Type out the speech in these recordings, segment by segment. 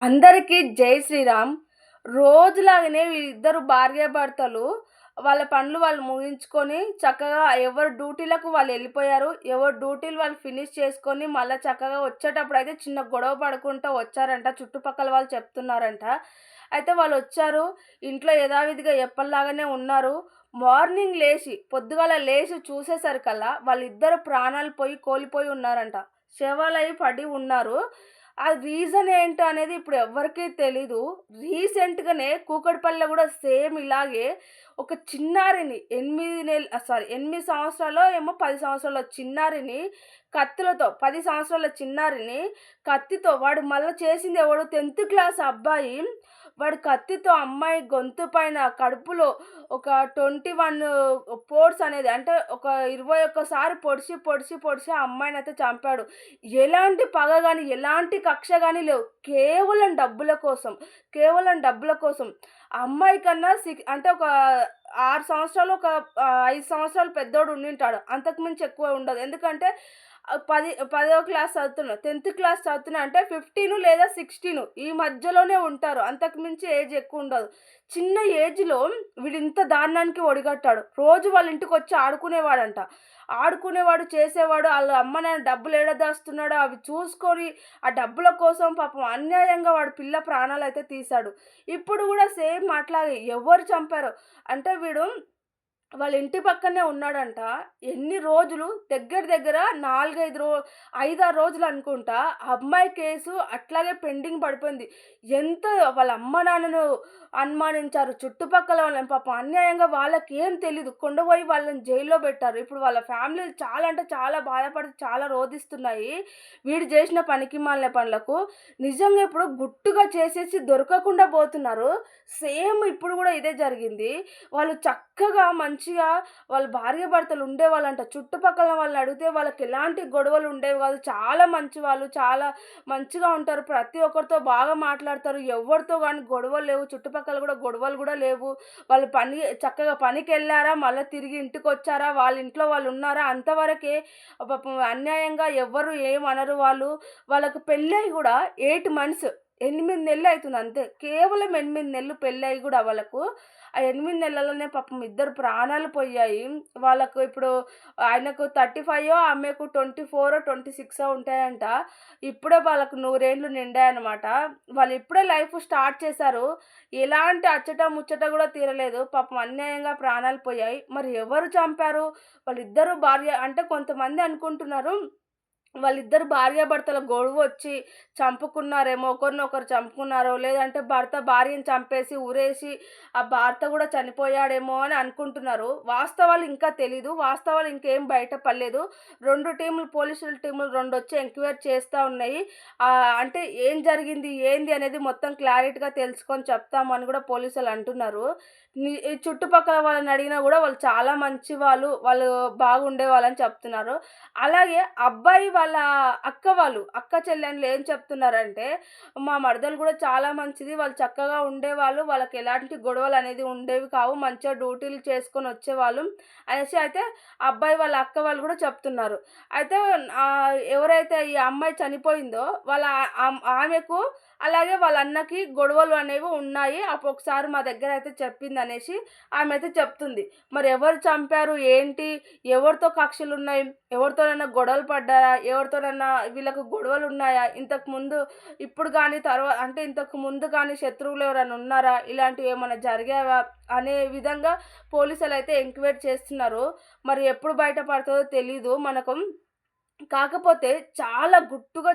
అందరికీ జై శ్రీరామ్. రోజులాగానే వీళ్ళిద్దరు భార్యాభర్తలు వాళ్ళ పనులు వాళ్ళు ముగించుకొని చక్కగా ఎవరి డ్యూటీలకు వాళ్ళెళ్ళిపోయారు. ఎవరి డ్యూటీలు వాళ్ళు ఫినిష్ చేసుకొని మళ్ళా చక్కగా వచ్చేటప్పుడైతే చిన్న గొడవ పడుకుంటా వచ్చారంట. చుట్టుపక్కల వాళ్ళు చెప్తున్నారంట. అయితే వాళ్ళొచ్చారు. ఇంట్లో యథావిధిగా ఎప్పటిలాగానే ఉన్నారు. మార్నింగ్ లేచి పొద్దుగాల లేచి చూసేసరికల్లా వాళ్ళిద్దరు ప్రాణాలు కోల్పోయి ఉన్నారంట. శవాలయి పడి ఉన్నారు. ఆ రీజన్ ఏంటో అనేది ఇప్పుడు ఎవ్వరికీ తెలీదు. రీసెంట్‌గానే కూకట్పల్లిలో గూడా సేమ్ ఇలాగే ఒక చిన్నారిని 8 సంవత్సరాలో ఏమో 10 సంవత్సరాల చిన్నారిని కత్తులతో 10 సంవత్సరాల చిన్నారిని కత్తితో వాడు మళ్ళా చేసింది ఎవడు 10థ్ క్లాస్ అబ్బాయి. వాడు కత్తితో అమ్మాయి గొంతు పైన కడుపులో ఒక 21 పోర్స్ అనేది అంటే ఒక 21 సారి పొడిచి ఆ అమ్మాయినైతే చంపాడు. ఎలాంటి పగ గాని, ఎలాంటి కక్ష గాని లేవు. కేవలం డబ్బుల కోసం. కేవలం డబ్బుల కోసం. ఆ అమ్మాయి కన్నా అంటే ఒక 6 సంవత్సరాలు 5 సంవత్సరాలు పెద్దోడు ఉండింటాడు. అంతకు మించి ఎక్కువ ఉండదు. ఎందుకంటే 10వ క్లాస్ చదువుతున్నా. 10థ్ క్లాస్ చదువుతున్నా అంటే 15 లేదా 16 ఈ మధ్యలోనే ఉంటారు. అంతకు మించి ఏజ్ ఎక్కువుండదు. చిన్న ఏజ్‌లో వీడింత దారుణానికి ఒడిగట్టాడు. రోజు వాళ్ళ ఇంటికొచ్చి ఆడుకునేవాడంట. ఆడుకునేవాడు, చేసేవాడు. ఆళ్ళ అమ్మ, నాన్న డబ్బులేడ దాస్తున్నాడో అవి చూసుకొని, ఆ డబ్బుల కోసం పాపం అన్యాయంగా వాడు పిల్ల ప్రాణాలైతే తీశాడు. ఇప్పుడు గూడా సేమ్ అట్లాగే ఎవరు చంపారో అంటే వీడు వాళ్ళ ఇంటి పక్కనే ఉన్నాడంట. ఎన్ని రోజులు దగ్గర దగ్గర 5, 6 రోజులు అనుకుంటా. ఆ అమ్మాయి కేసు అట్లాగే పెండింగ్ పడిపోయింది. ఎంత వాళ్ళ అమ్మ నాన్నను అనుమానించారు. చుట్టుపక్కల వాళ్ళని పాపం అన్యాయంగా వాళ్ళకేం తెలీదు. కొండపోయి వాళ్ళని జైల్లో పెట్టారు. ఇప్పుడు వాళ్ళ ఫ్యామిలీలు చాలా అంటే చాలా బాధపడి చాలా రోదిస్తున్నాయి. వీడు చేసిన పనికిమాలిన పనులకు. నిజంగా ఇప్పుడు గుట్టుగా చేసేసి దొరకకుండా పోతున్నారు. సేమ్ ఇప్పుడు గూడా ఇదే జరిగింది. వాళ్ళు చక్కగా మంచిగా వాళ్ళ భార్యాభర్తలు ఉండేవాళ్ళంట. చుట్టుపక్కల వాళ్ళని అడిగితే వాళ్ళకెలాంటి గొడవలు ఉండేవి గాదు. చాలా మంచివాళ్ళు. చాలా మంచిగా ఉంటారు. ప్రతి ఒక్కరితో బాగా మాట్లాడతారు. ఎవ్వరితో గాని గొడవలు లేవు. చుట్టుపక్కల గూడా గొడవలు గూడా లేవు. వాళ్ళు చక్కగా పనికెళ్లారా, మళ్ళా తిరిగి ఇంటికొచ్చారా, వాళ్ళ ఇంట్లో వాళ్ళున్నారా అంతవరకే. పాపం అన్యాయంగా ఎవ్వరు ఏమనరు వాళ్ళు. వాళ్ళకి పెళ్ళై గూడా 8 మంత్స్ 8 నెలలు అయితుంది అంతే. కేవలం 8 నెలలు పెళ్ళయి గూడా వాళ్ళకు. ఆ 8 నెలల్లోనే పాపం ఇద్దరు ప్రాణాలు పోయాయి. వాళ్ళకు ఇప్పుడు ఆయనకు 35 ఆమెకు 24 26 ఉంటాయంట. ఇప్పుడే వాళ్ళకు 100 ఏండ్లు నిండాయన్నమాట. వాళ్ళు ఇప్పుడే లైఫ్ స్టార్ట్ చేశారు. ఎలాంటి అచ్చట ముచ్చట గూడా తీరలేదు. పాపం అన్యాయంగా ప్రాణాలు పోయాయి. మరి ఎవరు చంపారు? వాళ్ళిద్దరు భార్య అంటే కొంతమంది అనుకుంటున్నారు వాళ్ళిద్దరు భార్యాభర్తల గొడవొచ్చి చంపుకున్నారేమో, ఒకరినొకరు చంపుకున్నారో, లేదంటే భర్త భార్యని చంపేసి, ఉరేసి, ఆ భర్త గూడా చనిపోయాడేమో అని అనుకుంటున్నారు. వాస్తవాలు ఇంకా తెలీదు. వాస్తవాలు ఇంకేం బయట పడలేదు. 2 టీములు పోలీసుల టీములు 2 వచ్చి ఎంక్వైరీ చేస్తా ఉన్నాయి. అంటే ఏం జరిగింది, ఏంది అనేది మొత్తం క్లారిటీగా తెలుసుకొని చెప్తామని గూడా పోలీసులు అంటున్నారు. ఈ చుట్టుపక్కల వాళ్ళని అడిగినా గూడా వాళ్ళు చాలా మంచివాళ్ళు. వాళ్ళు బాగుండేవాళ్ళని చెప్తున్నారు. అలాగే అబ్బాయి వాళ్ళ అక్క చెల్లెండ్లు ఏం చెప్తున్నారంటే, మా మరదలు గూడా చాలా మంచిది. వాళ్ళు చక్కగా ఉండేవాళ్ళు. వాళ్ళకెలాంటి గొడవలనేది ఉండేవి కావు. మంచిగా డ్యూటీలు చేసుకొని వచ్చేవాళ్ళు అనేసి అయితే అబ్బాయి వాళ్ళ అక్క వాళ్ళు గూడా చెప్తున్నారు. అయితే ఎవరైతే ఈ అమ్మాయి చనిపోయిందో వాళ్ళ ఆమెకు అలాగే వాళ్ళ అన్నకి గొడవలు అనేవి ఉన్నాయి. ఒకసారి మా దగ్గరైతే చెప్పిందనేసి ఆమె అయితే చెప్తుంది. మరి ఎవరు చంపారు? ఏంటి? ఎవరితో కక్షలున్నాయి? ఎవరితోనైనా గొడవలు పడ్డారా? ఎవరితోనైనా వీళ్ళకు గొడవలున్నాయా? ఇప్పుడు గానీ అంటే ఇంతకు ముందు గానీ శత్రువులు ఎవరైనా ఉన్నారా? ఇలాంటివి ఏమన్నా జరిగావా? అనే విధంగా పోలీసులైతే ఎంక్వైరీ చేస్తున్నారు. మరి ఎప్పుడు బయట పడతదో తెలీదు మనకు. కాకపోతే చాలా గుట్టుగా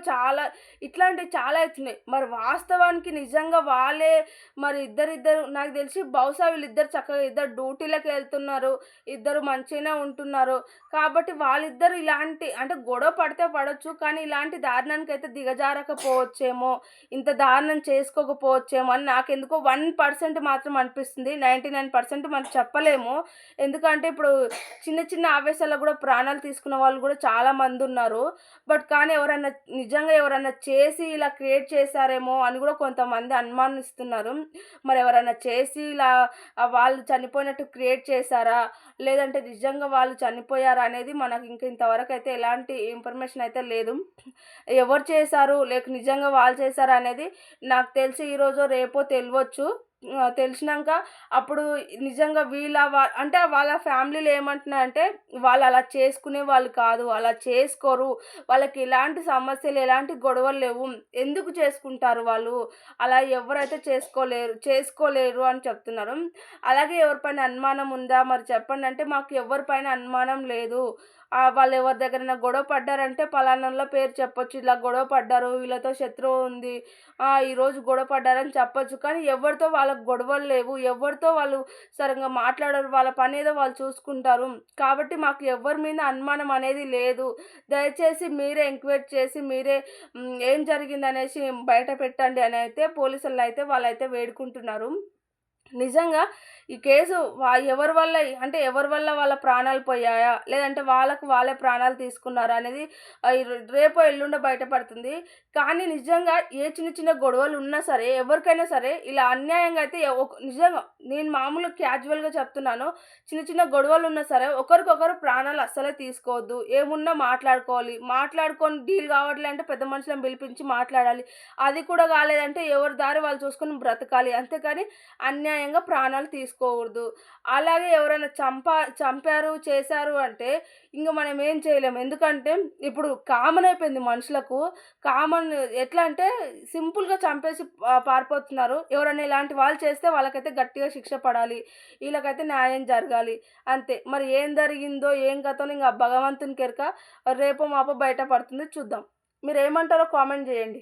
ఇట్లాంటివి చాలా అయితున్నాయి. మరి వాస్తవానికి నిజంగా వాళ్ళే మరి ఇద్దరిద్దరు నాకు తెలిసి బహుశా వీళ్ళిద్దరు చక్కగా ఇద్దరు డ్యూటీలకెళ్తున్నారు. ఇద్దరు మంచిగానే ఉంటున్నారు. కాబట్టి వాళ్ళిద్దరూ ఇలాంటి అంటే గొడవ పడితే పడొచ్చు. కానీ ఇలాంటి దారుణానికైతే దిగజారకపోవచ్చేమో, ఇంత దారుణం చేసుకోకపోవచ్చేమో అని నాకెందుకో 1% మాత్రం అనిపిస్తుంది. 99% మనం చెప్పలేము. ఎందుకంటే ఇప్పుడు చిన్న చిన్న ఆవేశాలకు గూడా ప్రాణాలు తీసుకున్న వాళ్ళు గూడా చాలా మందున్నారు. చెప్తున్నారు. కానీ నిజంగా ఎవరన్నా చేసి ఇలా క్రియేట్ చేశారేమో అని గూడా కొంతమంది అనుమానిస్తున్నారు. ఎవరైనా చేసి ఇలా వాళ్ళు చనిపోయినట్టు క్రియేట్ చేశారా? లేదంటే నిజంగా వాళ్ళు చనిపోయారా? అనేది మనకు ఇంతవరకైతే ఎలాంటి ఇన్ఫర్మేషన్ అయితే లేదు. ఎవరు చేశారు? నిజంగా వాళ్ళు చేశారా? అనేది నాకు తెలిసి ఈరోజో రేపో తెలవచ్చు. తెలిసినంక అప్పుడు నిజంగా అంటే వాళ్ళ ఫ్యామిలీలో ఏమంటున్నారంటే, వాళ్ళు అలా చేసుకునే వాళ్ళు కాదు. అలా చేసుకోరు. వాళ్ళకి ఎలాంటి సమస్యలు, ఎలాంటి గొడవలు లేవు. ఎందుకు చేసుకుంటారు వాళ్ళు? అలా ఎవరైతే చేసుకోలేరు అని చెప్తున్నారు. అలాగే ఎవరిపైన అనుమానం ఉందా? మరి చెప్పండి అంటే, మాకు ఎవరిపైన అనుమానం లేదు. వాళ్ళు ఎవరి దగ్గరైనా గొడవ పడ్డారంటే పలానోళ్ళ పేరు చెప్పొచ్చు. ఇలా గొడవ పడ్డారు, వీళ్ళతో శత్రువు ఉంది. ఈరోజు గొడవ పడ్డారని చెప్పొచ్చు. కానీ ఎవరితో వాళ్ళకి గొడవలు లేవు. ఎవరితో వాళ్ళు సరిగ్గా మాట్లాడరు. వాళ్ళ పనేదో వాళ్ళు చూసుకుంటారు. కాబట్టి మాకు ఎవ్వరి మీద అనుమానం అనేది లేదు. దయచేసి మీరే ఎంక్వైరీ చేసి మీరే ఏం జరిగిందనేసి బయట పెట్టండి అని అయితే పోలీసులనైతే వాళ్ళైతే వేడుకుంటున్నారు. నిజంగా ఈ కేసు ఎవరి వల్ల వాళ్ళ ప్రాణాలు పోయాయా? లేదంటే వాళ్ళకి వాళ్ళే ప్రాణాలు తీసుకున్నారా? అనేది రేపో ఎల్లుండో బయటపడుతుంది. కానీ నిజంగా ఏ చిన్న చిన్న గొడవలు ఉన్నా సరే, ఎవరికైనా సరే ఇలా అన్యాయంగా అయితే నిజంగా నేను మామూలుగా క్యాజువల్‌గా చెప్తున్నాను. చిన్న చిన్న గొడవలు ఉన్నా సరే ఒకరికొకరు ప్రాణాలు అస్సలే తీసుకోవద్దు. ఏమున్నా మాట్లాడుకొని డీల్ కావట్లే అంటే పెద్ద మనుషులను పిలిపించి మాట్లాడాలి. అది కూడా కాలేదంటే ఎవరి దారి వాళ్ళు చూసుకొని బ్రతకాలి. అంతేకాని అన్యాయంగా ప్రాణాలు తీసుకోకూడదు. అలాగే ఎవరైనా చంపారు, చేశారు అంటే ఇంక మనం ఏం చేయలేము. ఎందుకంటే ఇప్పుడు కామన్ అయిపోయింది మనుషులకు. ఎట్లా అంటే సింపుల్‌గా చంపేసి పారిపోతున్నారు. ఎవరైనా ఇలాంటి వాళ్ళు చేస్తే వాళ్ళకైతే గట్టిగా శిక్ష పడాలి. ఈళ్ళకైతే న్యాయం జరగాలి. అంతే. మరి ఏం జరిగిందో, ఏం కథనో ఇంక భగవంతునికెరక. రేపో మాపో బయట పడుతుంది చూద్దాం. మీరేమంటారో కామెంట్ చేయండి.